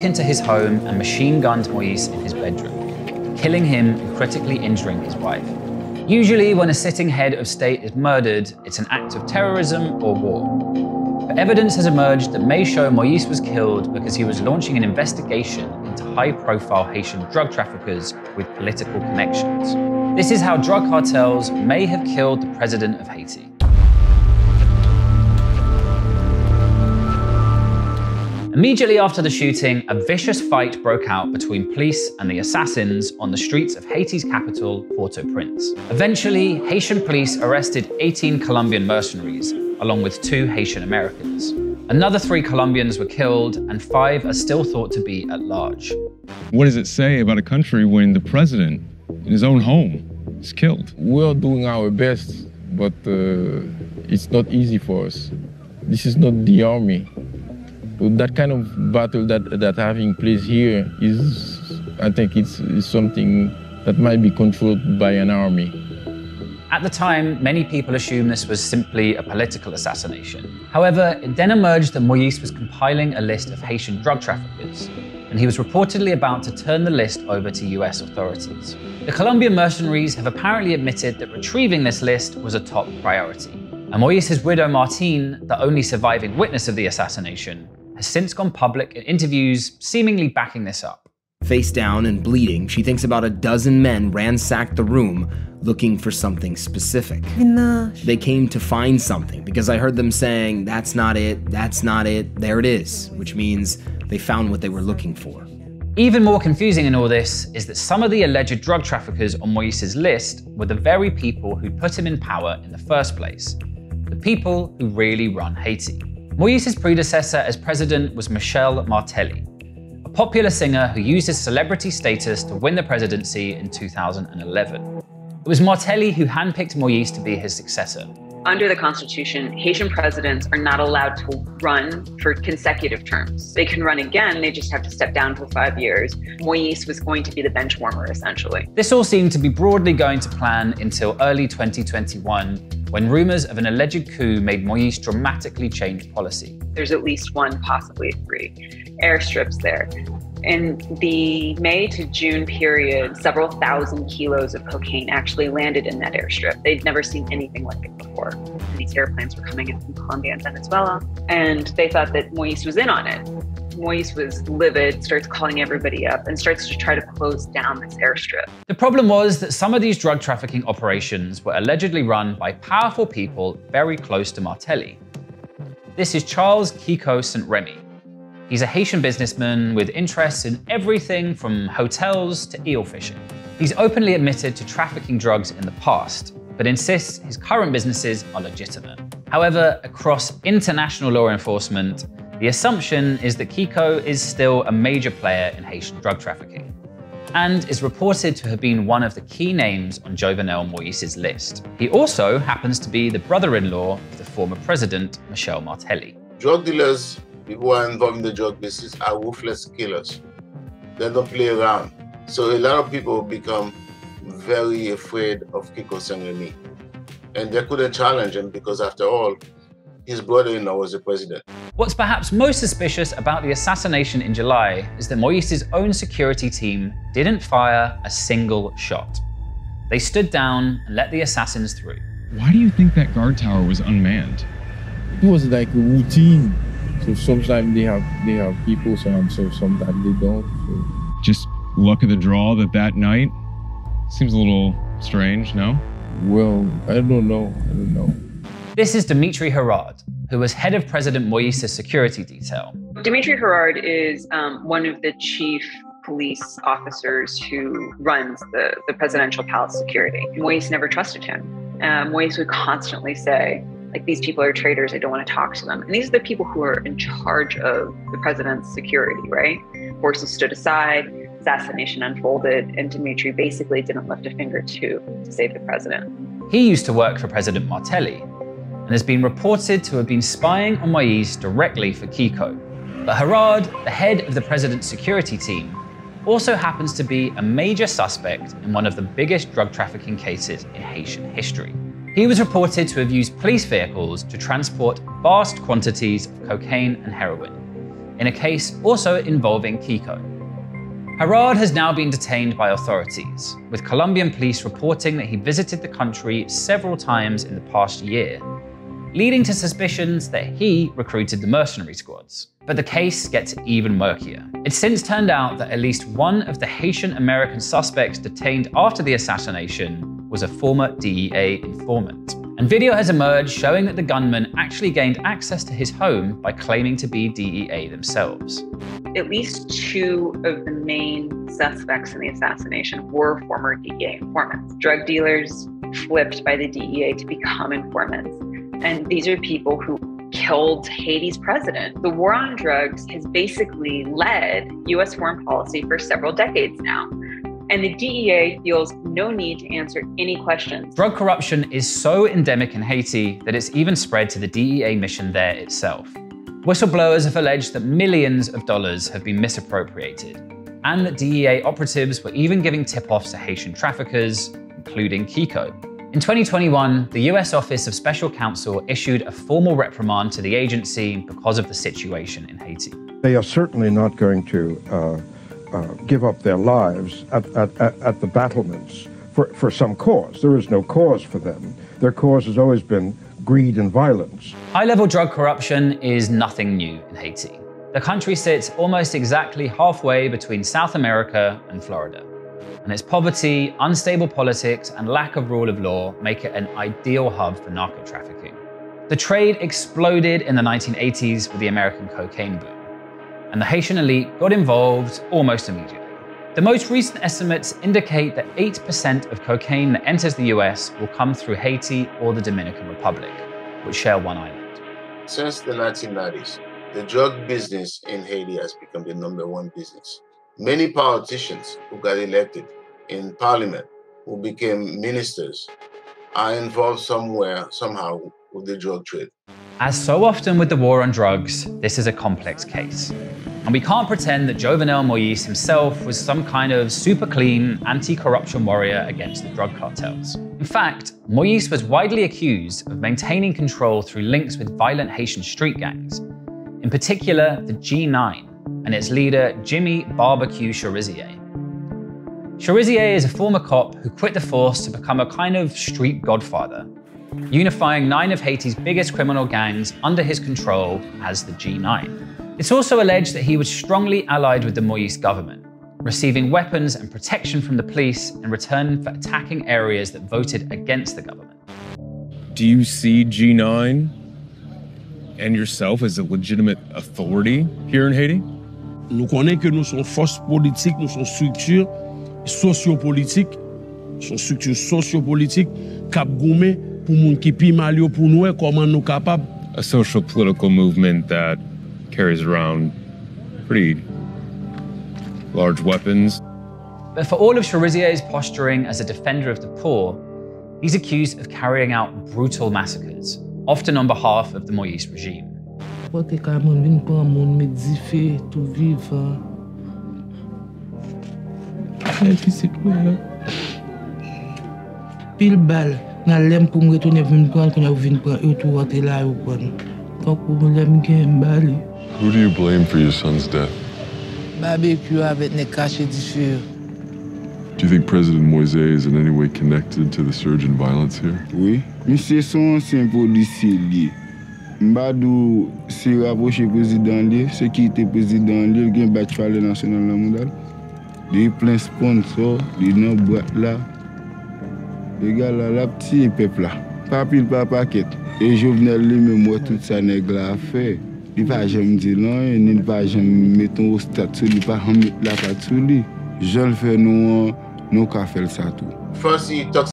Into his home and machine-gunned Moïse in his bedroom, killing him and critically injuring his wife. Usually, when a sitting head of state is murdered, it's an act of terrorism or war. But evidence has emerged that may show Moïse was killed because he was launching an investigation into high-profile Haitian drug traffickers with political connections. This is how drug cartels may have killed the president of Haiti. Immediately after the shooting, a vicious fight broke out between police and the assassins on the streets of Haiti's capital, Port-au-Prince. Eventually, Haitian police arrested 18 Colombian mercenaries, along with 2 Haitian Americans. Another 3 Colombians were killed, and 5 are still thought to be at large. What does it say about a country when the president, in his own home, is killed? We're doing our best, but it's not easy for us. This is not the army. That kind of battle that having place here is, I think it's something that might be controlled by an army. At the time, many people assumed this was simply a political assassination. However, it then emerged that Moïse was compiling a list of Haitian drug traffickers, and he was reportedly about to turn the list over to US authorities. The Colombian mercenaries have apparently admitted that retrieving this list was a top priority. And Moïse's widow Martine, the only surviving witness of the assassination, has since gone public in interviews seemingly backing this up. Face down and bleeding, she thinks about a dozen men ransacked the room looking for something specific. They came to find something because I heard them saying, "That's not it, there it is," which means they found what they were looking for. Even more confusing in all this is that some of the alleged drug traffickers on Moïse's list were the very people who put him in power in the first place, the people who really run Haiti. Moïse's predecessor as president was Michel Martelly, a popular singer who used his celebrity status to win the presidency in 2011. It was Martelly who handpicked Moïse to be his successor. Under the Constitution, Haitian presidents are not allowed to run for consecutive terms. They can run again, they just have to step down for 5 years. Moïse was going to be the bench warmer, essentially. This all seemed to be broadly going to plan until early 2021, when rumors of an alleged coup made Moïse dramatically change policy. There's at least 1, possibly 3 airstrips there. In the May to June period, several thousand kilos of cocaine actually landed in that airstrip. They'd never seen anything like it before. These airplanes were coming in from Colombia and Venezuela, and they thought that Moïse was in on it. Moïse was livid, starts calling everybody up, and starts to try to close down this airstrip. The problem was that some of these drug trafficking operations were allegedly run by powerful people very close to Martelly. This is Charles Kiko Saint-Remy. He's a Haitian businessman with interests in everything from hotels to eel fishing. He's openly admitted to trafficking drugs in the past, but insists his current businesses are legitimate. However, across international law enforcement, the assumption is that Kiko is still a major player in Haitian drug trafficking, and is reported to have been one of the key names on Jovenel Moïse's list. He also happens to be the brother-in-law of the former president, Michel Martelly. Drug dealers, people who are involved in the drug business, are ruthless killers. They don't play around. So a lot of people become very afraid of Kiko Saint-Remy. And they couldn't challenge him because, after all, his brother-in-law was the president. What's perhaps most suspicious about the assassination in July is that Moïse's own security team didn't fire a single shot. They stood down and let the assassins through. Why do you think that guard tower was unmanned? It was like a routine. So sometimes they have people, so sometimes they don't. So. Just luck of the draw that night? Seems a little strange, no? Well, I don't know. This is Dimitri Herard, who was head of President Moïse's security detail. Dimitri Herard is one of the chief police officers who runs the presidential palace security. Moïse never trusted him. Moïse would constantly say, like, these people are traitors, I don't want to talk to them. And these are the people who are in charge of the president's security, right? Forces stood aside, assassination unfolded, and Dimitri basically didn't lift a finger to save the president. He used to work for President Martelly, and has been reported to have been spying on Moïse directly for Kiko. But Herard, the head of the president's security team, also happens to be a major suspect in one of the biggest drug trafficking cases in Haitian history. He was reported to have used police vehicles to transport vast quantities of cocaine and heroin. in a case also involving Kiko. Harad has now been detained by authorities, with Colombian police reporting that he visited the country several times in the past year, leading to suspicions that he recruited the mercenary squads. But the case gets even murkier. It's since turned out that at least one of the Haitian-American suspects detained after the assassination was a former DEA informant. And video has emerged showing that the gunman actually gained access to his home by claiming to be DEA themselves. At least 2 of the main suspects in the assassination were former DEA informants. Drug dealers flipped by the DEA to become informants. And these are people who killed Haiti's president. The war on drugs has basically led US foreign policy for several decades now. And the DEA feels no need to answer any questions. Drug corruption is so endemic in Haiti that it's even spread to the DEA mission there itself. Whistleblowers have alleged that millions of dollars have been misappropriated, and that DEA operatives were even giving tip-offs to Haitian traffickers, including Kiko. In 2021, the US Office of Special Counsel issued a formal reprimand to the agency because of the situation in Haiti. They are certainly not going to give up their lives at the battlements for some cause. There is no cause for them. Their cause has always been greed and violence. High-level drug corruption is nothing new in Haiti. The country sits almost exactly halfway between South America and Florida. And its poverty, unstable politics, and lack of rule of law make it an ideal hub for narco-trafficking. The trade exploded in the 1980s with the American cocaine boom, and the Haitian elite got involved almost immediately. The most recent estimates indicate that 8% of cocaine that enters the US will come through Haiti or the Dominican Republic, which share one island. Since the 1990s, the drug business in Haiti has become the #1 business. Many politicians who got elected in parliament, who became ministers, are involved somehow with the drug trade. As so often with the war on drugs, this is a complex case. And we can't pretend that Jovenel Moïse himself was some kind of super clean anti-corruption warrior against the drug cartels. In fact, Moïse was widely accused of maintaining control through links with violent Haitian street gangs, in particular the G9 and its leader Jimmy Barbecue Cherizier. Cherizier is a former cop who quit the force to become a kind of street godfather, unifying 9 of Haiti's biggest criminal gangs under his control as the G9. It's also alleged that he was strongly allied with the Moïse government, receiving weapons and protection from the police in return for attacking areas that voted against the government. Do you see G9 and yourself as a legitimate authority here in Haiti? Nous connaissons que nous sommes force politique, nous sommes structure sociopolitique, sont structure sociopolitique cap goumé pour moun ki pi mal yo pour nous comment nous capable. A social political movement that carries around pretty large weapons. But for all of Cherizier's posturing as a defender of the poor, he's accused of carrying out brutal massacres, often on behalf of the Moïse regime. Pile balle, nan lem pou m'retourner vin prendre quand vin prendre retour rentrer là ou quoi. Donc pour lem gen balle. Who do you blame for your son's death? Barbecue avec ne caché du feu. Do you think President Moise is in any way connected to the surge in violence here? Oui, monsieur son ancien policier lié. Mbadou se rapproché président lié, sécurité président lié, gen battre le national la mondial. Des plein sponsors, des non boîte là. Les gars là, la petit peuple là. Pas pile pas paquet. Et Jovenel lui-même moi tout ça nèg là fait. Il va jamais dire non, il va jamais mettre au statut, il va jamais mettre la patte sur lui. Je le fais nous qu'à faire ça tout. First he talks